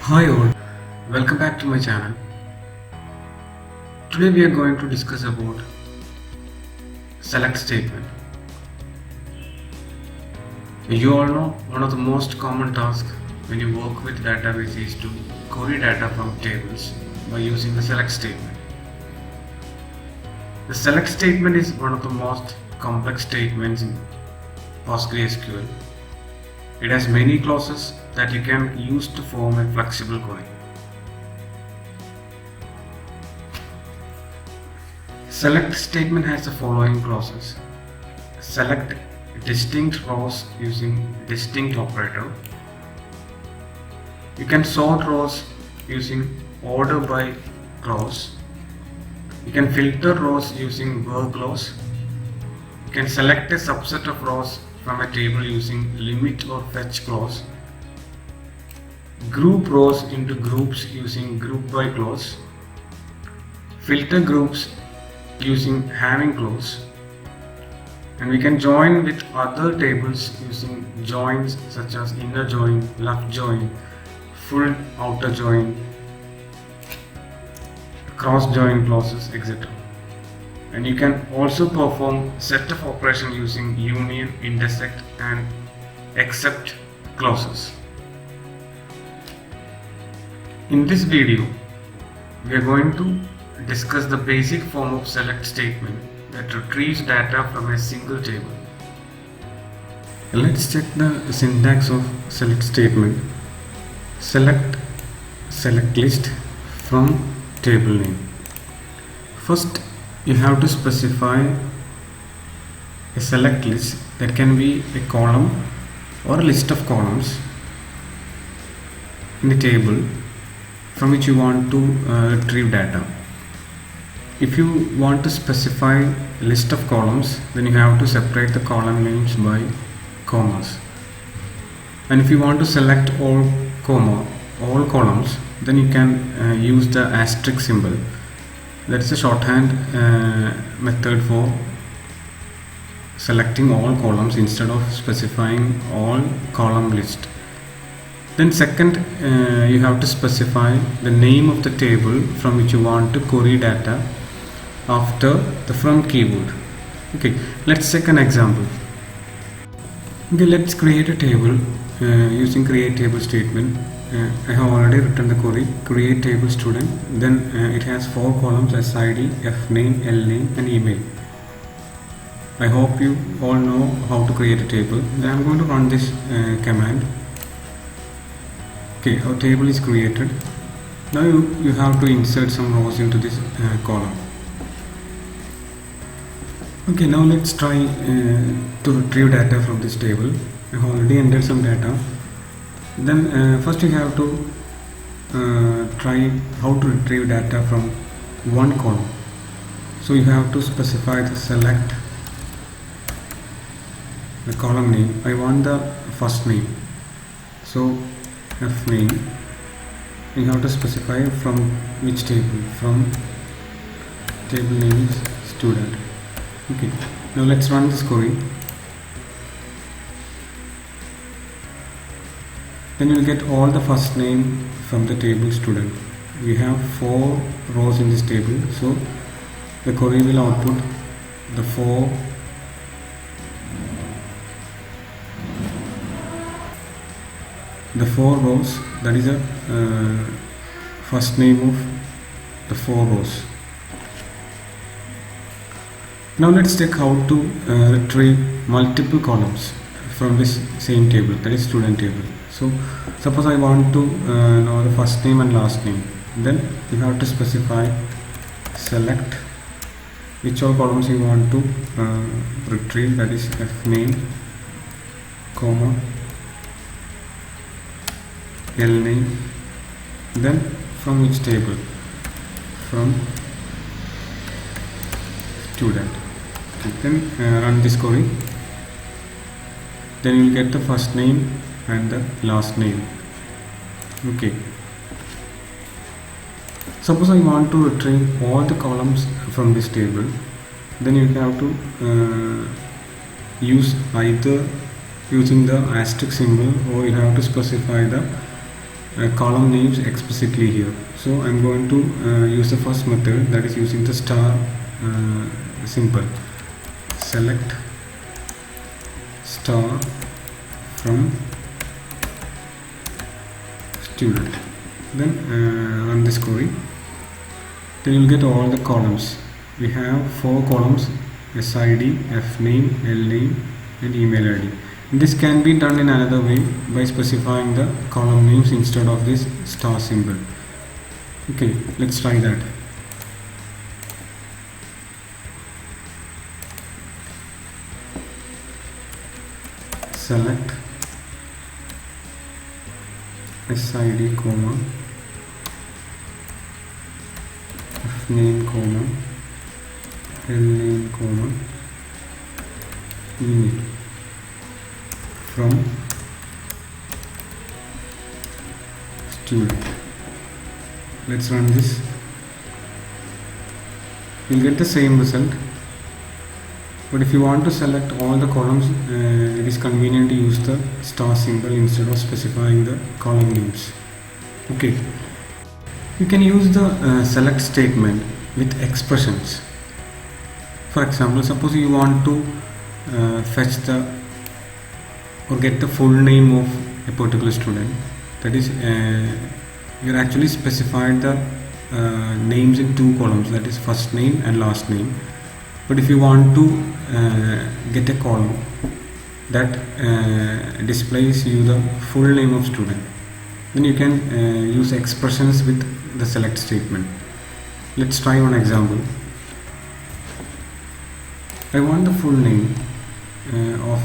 Hi all, welcome back to my channel. Today we are going to discuss about select statement. You all know one of the most common tasks when you work with database is to query data from tables by using the select statement. The select statement is one of the most complex statements in PostgreSQL. It has many clauses that you can use to form a flexible query. Select statement has the following clauses. Select distinct rows using distinct operator. You can sort rows using order by clause. You can filter rows using where clause. You can select a subset of rows from a table using limit or fetch clause. Group rows into groups using group by clause. Filter groups using having clause. And we can join with other tables using joins such as inner join, left join, full outer join, cross join clauses, etc. And you can also perform set of operations using union, intersect and except clauses. In this video, we are going to discuss the basic form of select statement that retrieves data from a single table. Let's check the syntax of select statement. Select list from table name. First, you have to specify a select list that can be a column or a list of columns in the table from which you want to retrieve data. If you want to specify a list of columns, then you have to separate the column names by commas. And if you want to select all columns, then you can use the asterisk symbol. That is a shorthand method for selecting all columns instead of specifying all column list. Then second, you have to specify the name of the table from which you want to query data after the from keyword. Okay, let's take an example. Okay, let's create a table using create table statement. I have already written the query create table student. Then it has 4 columns as ID, F name, L name and email. I hope you all know how to create a table. Then I'm going to run this command. Okay, our table is created. Now you have to insert some rows into this column. Okay, now let's try to retrieve data from this table. I have already entered some data. Then first you have to try how to retrieve data from one column. So you have to specify the select the column name. I want the first name. So F name. You have to specify from which table. From table name is student. Okay. Now let's run this query. Then you will get all the first name from the table student. We have 4 rows in this table, so the query will output the 4 rows, that is the first name of the 4 rows. Now let's check how to retrieve multiple columns from this same table, that is student table. So suppose I want to know the first name and last name. Then you have to specify select which all columns you want to retrieve, that is F name, comma, L name, then from which table, from student. Okay, then run this query. Then you will get the first name and the last name. Okay. Suppose I want to retrieve all the columns from this table, then you have to use either using the asterisk symbol, or you have to specify the column names explicitly here. So I'm going to use the first method, that is using the star symbol. Select star from student, then run this query. Then you'll get all the columns. We have 4 columns: SID, FNAME, LNAME and email ID. This can be done in another way by specifying the column names instead of this star symbol. Okay, let's try that. Select SID, comma, FNAME, comma, LNAME, comma, email from student. Let's run this. You'll get the same result, but if you want to select all the columns, it is convenient to use the star symbol instead of specifying the column names. Okay, you can use the select statement with expressions. For example, suppose you want to fetch the or get the full name of a particular student. That is, you actually specified the names in 2 columns, that is first name and last name. But if you want to get a column that displays you the full name of student, then you can use expressions with the select statement. Let's try one example. I want the full name of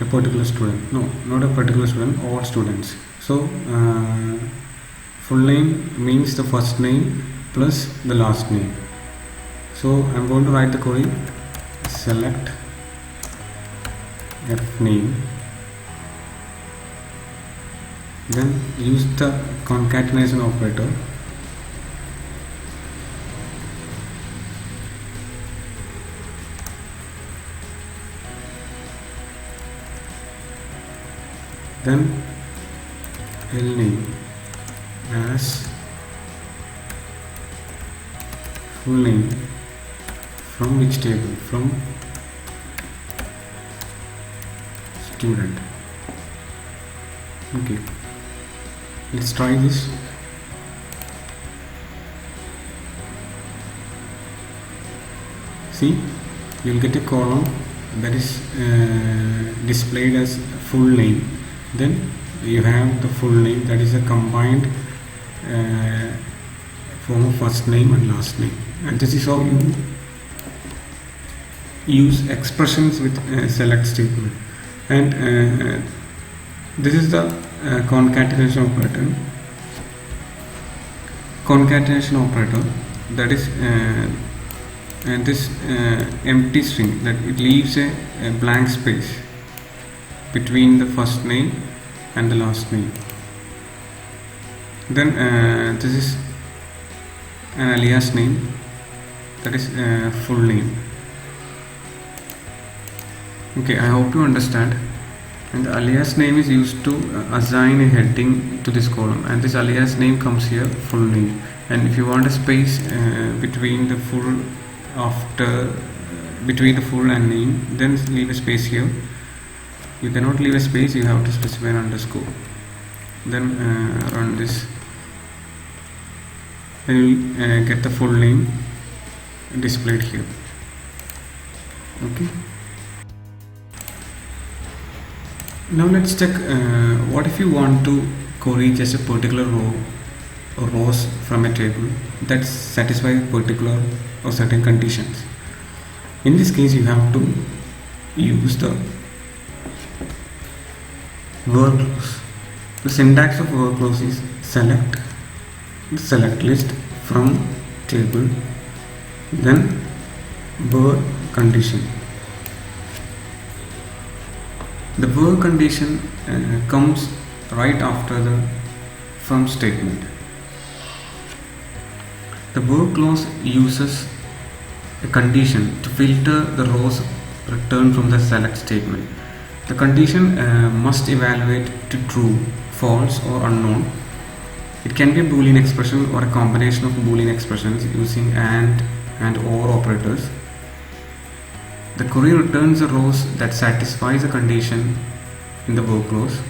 a particular student. No, not a particular student, all students. So full name means the first name plus the last name. So I'm going to write the query: select FNAME, then use the concatenation operator. Then LNAME as full name from which table? From student. Okay, let's try this. See, you'll get a column that is displayed as full name. Then you have the full name, that is a combined form of first name and last name. And this is how you use expressions with select statement. And this is the concatenation operator. Concatenation operator, that is this empty string, that it leaves a blank space between the first name and the last name. Then this is an alias name, that is full name. Okay, I hope you understand. And the alias name is used to assign a heading to this column, and this alias name comes here, full name. And if you want a space between the full between the full and name, then leave a space here. You cannot leave a space, you have to specify an underscore. Then run this. Then you will get the full name displayed here. Okay. Now let's check what if you want to query just a particular row or rows from a table that satisfy particular or certain conditions. In this case, you have to use the where clause. The syntax of where clause is select the select list from table, then where condition. The where condition comes right after the from statement. The where clause uses a condition to filter the rows returned from the select statement. The condition must evaluate to true, false or unknown It can be a Boolean expression or a combination of Boolean expressions using and or operators. The query returns the rows that satisfies the condition in the work clause.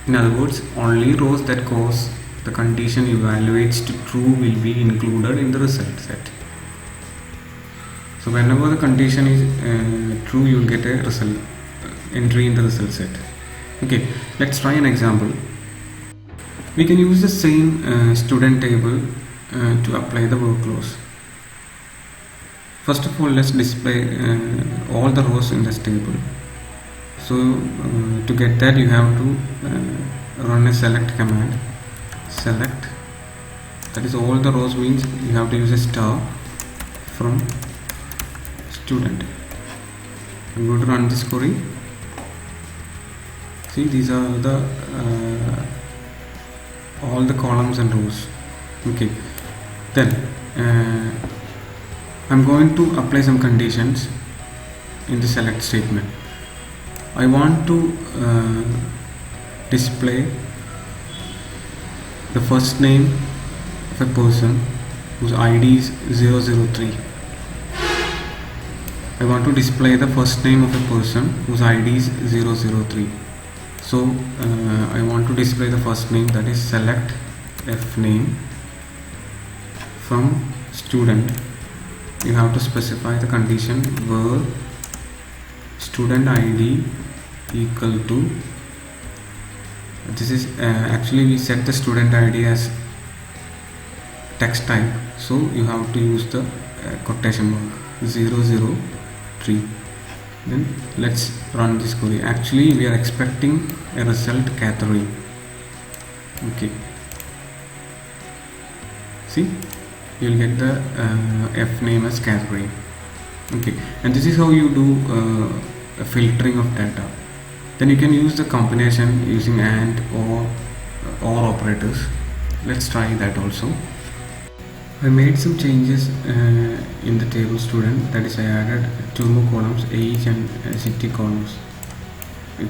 In other words, only rows that cause the condition evaluates to true will be included in the result set. So whenever the condition is true, you will get a result entry in the result set. Okay, let's try an example. We can use the same student table to apply the work clause. First of all, let's display all the rows in this table. So to get that, you have to run a select command. Select, that is all the rows, means you have to use a star from student. I'm going to run this query. See, these are the all the columns and rows. Okay, then I'm going to apply some conditions in the select statement. I want to display the first name of a person whose ID is 003. I want to display the first name of a person whose ID is 003. So I want to display the first name, that is select f name from student. You have to specify the condition where student ID equal to, this is actually we set the student ID as text type, so you have to use the quotation mark 003. Then let's run this query. Actually we are expecting a result Catherine. Okay, see, you will get the f name as Catherine. Okay, and this is how you do a filtering of data. Then you can use the combination using and or operators. Let's try that also. I made some changes in the table student, that is I added 2 more columns, age and city columns,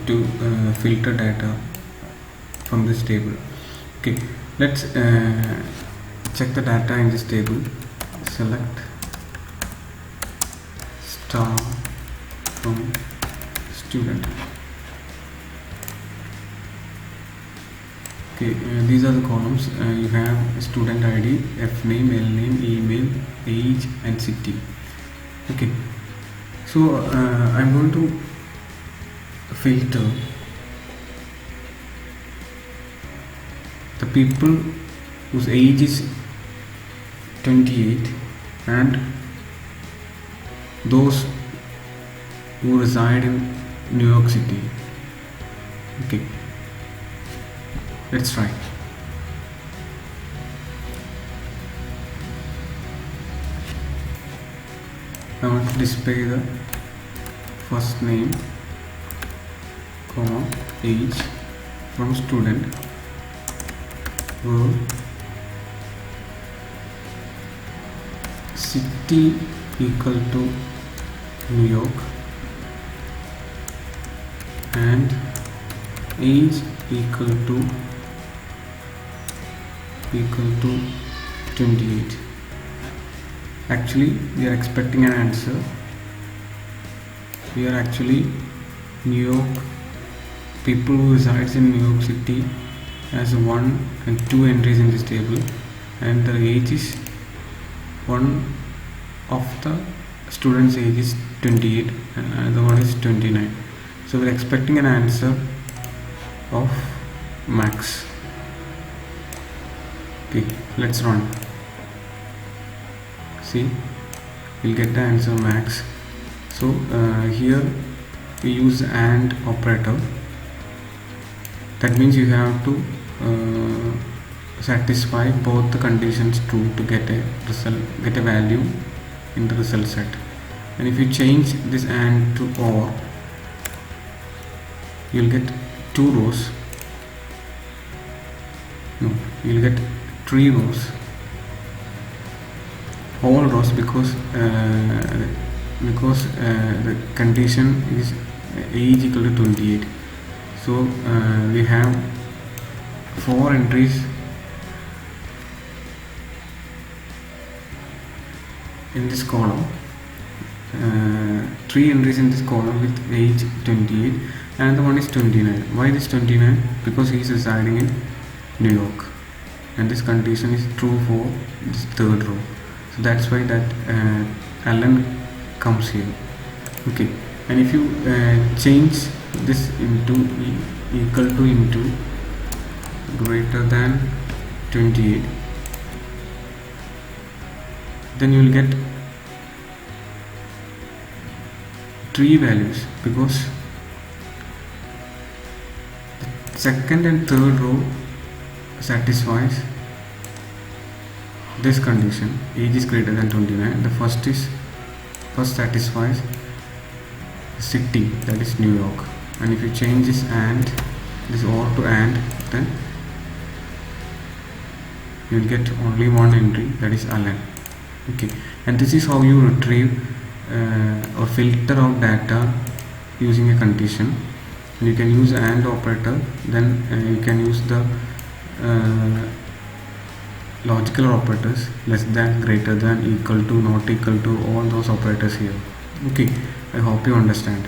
to filter data from this table. Okay, let's check the data in this table. Select star from student. Okay, these are the columns. You have student ID, f name, l name, email, age and city. Okay, so I'm going to filter the people whose age is 28 and those who reside in New York City. Okay, let's try. I want to display the first name, comma, age from student, where city equal to New York and age equal to 28. Actually we are expecting an answer. We are actually New York, people who resides in New York City has 1 and 2 entries in this table, and the age is one of the student's age is 28 and another one is 29. So we are expecting an answer of max. Okay, let's run. See, we'll get the answer max. So here we use AND operator. That means you have to satisfy both the conditions true to get a result, get a value in the result set. And if you change this AND to OR, you'll get 2 rows. No, you'll get 3 rows. All rows, because the condition is age equal to 28. So we have 4 entries in this column, 3 entries in this column with age 28, and the one is 29. Why this 29? Because he is residing in New York, and this condition is true for this third row. So that's why that Alan comes here. Okay, and if you change this into equal to into greater than 28, then you will get 3 values, because the second and third row satisfies this condition, age is greater than 29. The first satisfies the city, that is New York, and if you change this and this or to and, then you will get only one entry, that is Alan. Okay, and this is how you retrieve or filter out data using a condition. You can use AND operator, then you can use the logical operators, less than, greater than, equal to, not equal to, all those operators here. Okay, I hope you understand.